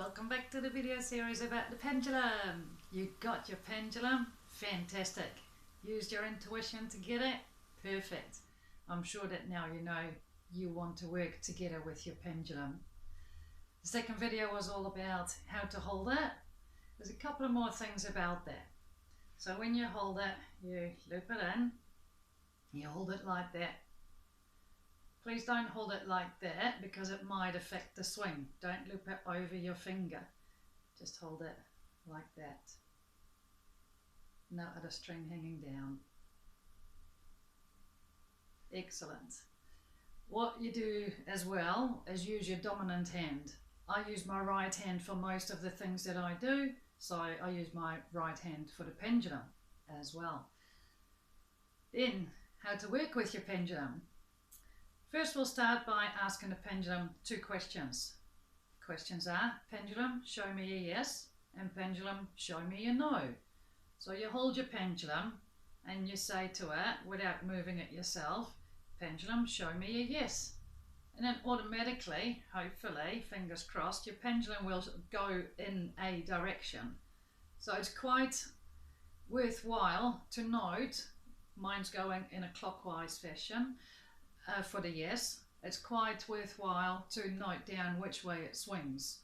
welcome back to the video series about the pendulum. You got your pendulum? Fantastic. Used your intuition to get it? Perfect. I'm sure that now you know you want to work together with your pendulum. The second video was all about how to hold it. There's a couple of more things about that. So when you hold it, you loop it in, you hold it like that. Please don't hold it like that because it might affect the swing. Don't loop it over your finger. Just hold it like that. No other string hanging down. Excellent. What you do as well is use your dominant hand. I use my right hand for most of the things that I do, so I use my right hand for the pendulum as well. Then, how to work with your pendulum. First, we'll start by asking the pendulum two questions. Questions are, pendulum, show me a yes, and pendulum, show me a no. So you hold your pendulum and you say to it, without moving it yourself, pendulum, show me a yes. And then automatically, hopefully, fingers crossed, your pendulum will go in a direction. So it's quite worthwhile to note, mine's going in a clockwise fashion, for the yes. It's quite worthwhile to note down which way it swings.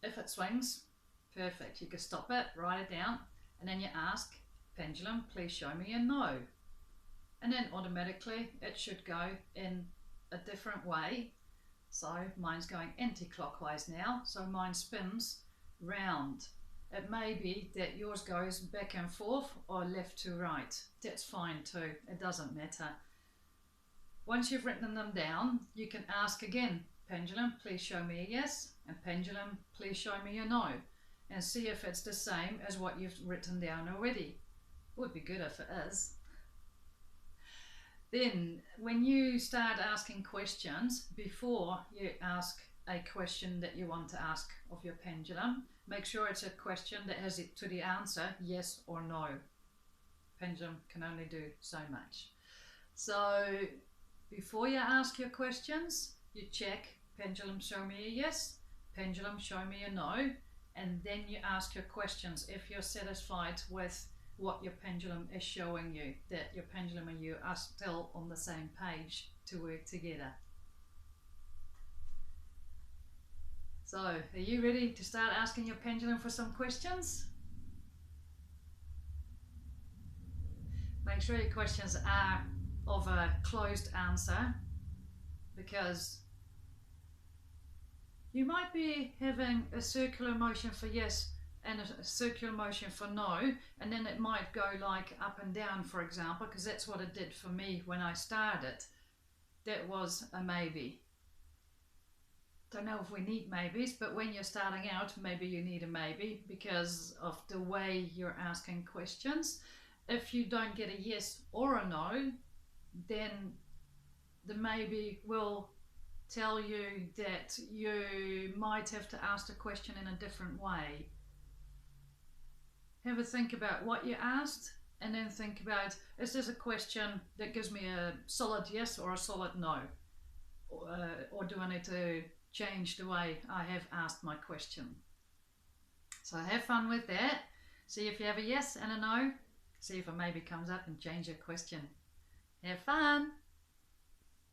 If it swings, perfect. You can stop it, write it down, and then you ask, pendulum, please show me a no. And then automatically it should go in a different way. So mine's going anti-clockwise now, so mine spins round. It may be that yours goes back and forth or left to right. That's fine too, it doesn't matter. Once you've written them down, you can ask again, pendulum, please show me a yes, and pendulum, please show me a no, and see if it's the same as what you've written down already. Would be good if it is. Then, when you start asking questions, before you ask a question that you want to ask of your pendulum, make sure it's a question that has it to the answer yes or no. Pendulum can only do so much. So before you ask your questions, you check pendulum show me a yes, pendulum show me a no, and then you ask your questions if you're satisfied with what your pendulum is showing you, that your pendulum and you are still on the same page to work together. So, are you ready to start asking your pendulum for some questions? Make sure your questions are of a closed answer, because you might be having a circular motion for yes and a circular motion for no, and then it might go like up and down, for example, because that's what it did for me when I started. That was a maybe. Don't know if we need maybes, but when you're starting out, maybe you need a maybe because of the way you're asking questions. If you don't get a yes or a no, then the maybe will tell you that you might have to ask the question in a different way. Have a think about what you asked, and then think about, is this a question that gives me a solid yes or a solid no? Or do I need to change the way I have asked my question? So have fun with that. See if you have a yes and a no. See if a maybe comes up and change your question. Have fun!